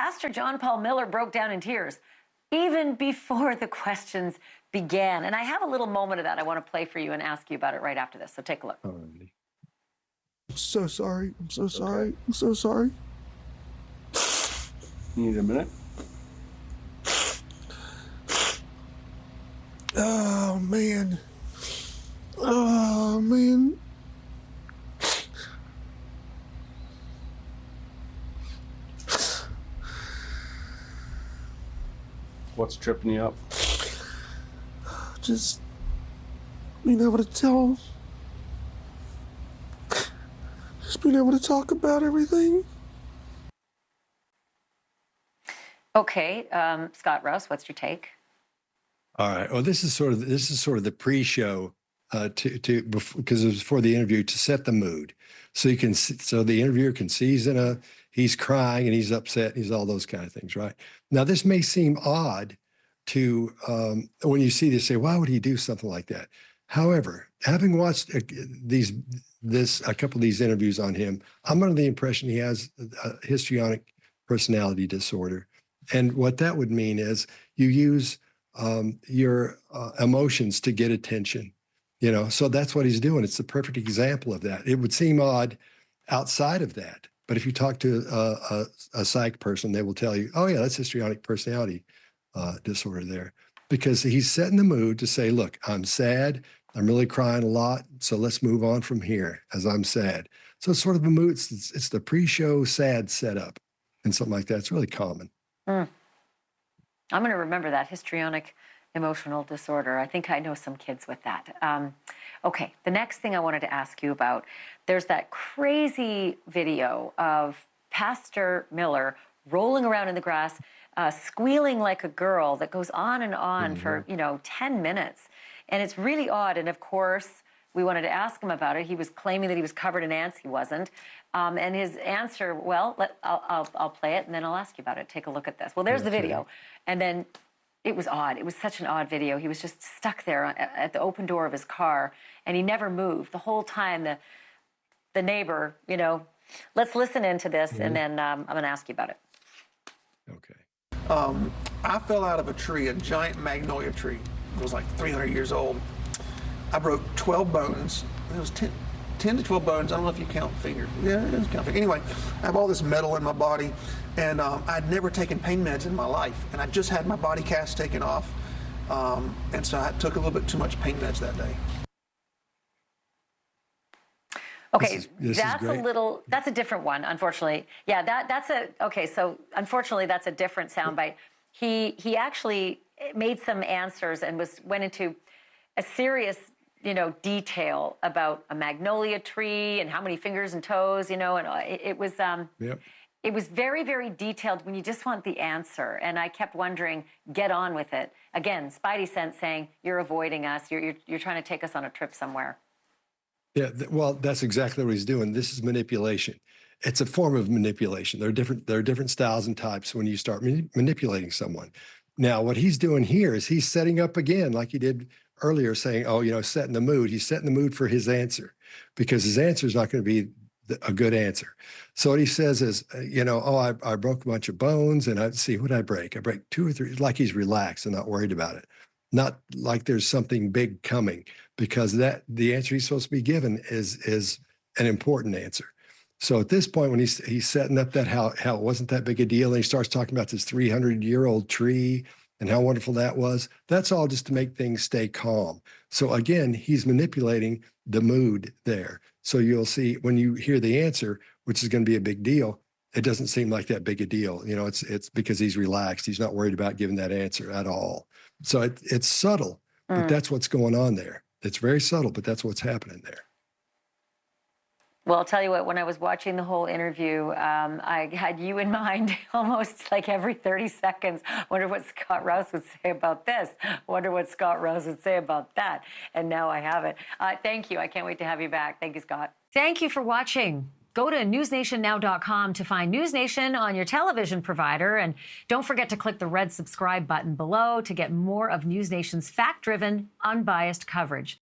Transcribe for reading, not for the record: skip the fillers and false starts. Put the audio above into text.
Pastor John Paul Miller broke down in tears even before the questions began. And I have a little moment of that I want to play for you and ask you about it right after this. So take a look. I'm so sorry. I'm so sorry. Okay. I'm so sorry. You need a minute? Oh, man. Oh, man. What's tripping you up? Just being able to tell. Just being able to talk about everything. Okay, Scott Rouse, what's your take? All right. Well, this is sort of the pre-show because it was for the interview to set the mood, so the interviewer can see he's crying and he's upset and he's all those kind of things, right? Now, this may seem odd to when you see this, say, why would he do something like that? However, having watched a couple of these interviews on him, I'm under the impression he has a histrionic personality disorder, and what that would mean is you use your emotions to get attention, so that's what he's doing. It's the perfect example of that. It would seem odd outside of that, but if you talk to a psych person, they will tell you, oh yeah, that's histrionic personality disorder there, because he's setting the mood to say, look, I'm sad, I'm really crying a lot, so let's move on from here as I'm sad. So it's sort of a mood, it's the pre-show sad setup and something like that. It's really common. I'm going to remember that, histrionic emotional disorder. I think I know some kids with that. Okay, the next thing I wanted to ask you about, there's that crazy video of Pastor Miller rolling around in the grass, squealing like a girl that goes on and on for, 10 minutes. And it's really odd. And of course, we wanted to ask him about it. He was claiming that he was covered in ants. He wasn't. And his answer, well, I'll play it and then I'll ask you about it. Take a look at this. Well, there's the video. And then it was odd. It was such an odd video. He was just stuck there at the open door of his car, and he never moved the whole time. The neighbor, let's listen into this, and then I'm going to ask you about it. Okay. I fell out of a tree, a giant magnolia tree. It was like 300 years old. I broke 12 bones. It was 10 to 12 bones. I don't know if you count fingers. Yeah, it does count fingers. Anyway, I have all this metal in my body, and I'd never taken pain meds in my life, and I just had my body cast taken off, and so I took a little bit too much pain meds that day. Okay, that's a different one, unfortunately. Yeah, so unfortunately that's a different soundbite. He actually made some answers and went into a serious, detail about a magnolia tree and how many fingers and toes, and it was, it was very, very detailed when you just want the answer. And I kept wondering, get on with it. Again, Spidey sense saying, you're avoiding us. You're trying to take us on a trip somewhere. Yeah, well, that's exactly what he's doing. This is manipulation. It's a form of manipulation. There are different styles and types when you start manipulating someone. Now, what he's doing here is he's setting up again, like he did earlier, saying, setting the mood. He's setting the mood for his answer, because his answer is not going to be a good answer. So what he says is, I broke a bunch of bones, and what did I break? I break 2 or 3, like he's relaxed and not worried about it. Not like there's something big coming, because the answer he's supposed to be given is an important answer. So at this point, when he's setting up that how it wasn't that big a deal, and he starts talking about this 300-year-old tree and how wonderful that was, that's all just to make things stay calm. So again, he's manipulating the mood there. So you'll see when you hear the answer, which is going to be a big deal, it doesn't seem like that big a deal. It's because he's relaxed. He's not worried about giving that answer at all. So it's subtle, but that's what's going on there. It's very subtle, but that's what's happening there. Well, I'll tell you what, when I was watching the whole interview, I had you in mind almost like every 30 seconds. Wonder what Scott Rouse would say about this. Wonder what Scott Rouse would say about that. And now I have it. Thank you. I can't wait to have you back. Thank you, Scott. Thank you for watching. Go to newsnationnow.com to find NewsNation on your television provider. And don't forget to click the red subscribe button below to get more of NewsNation's fact-driven, unbiased coverage.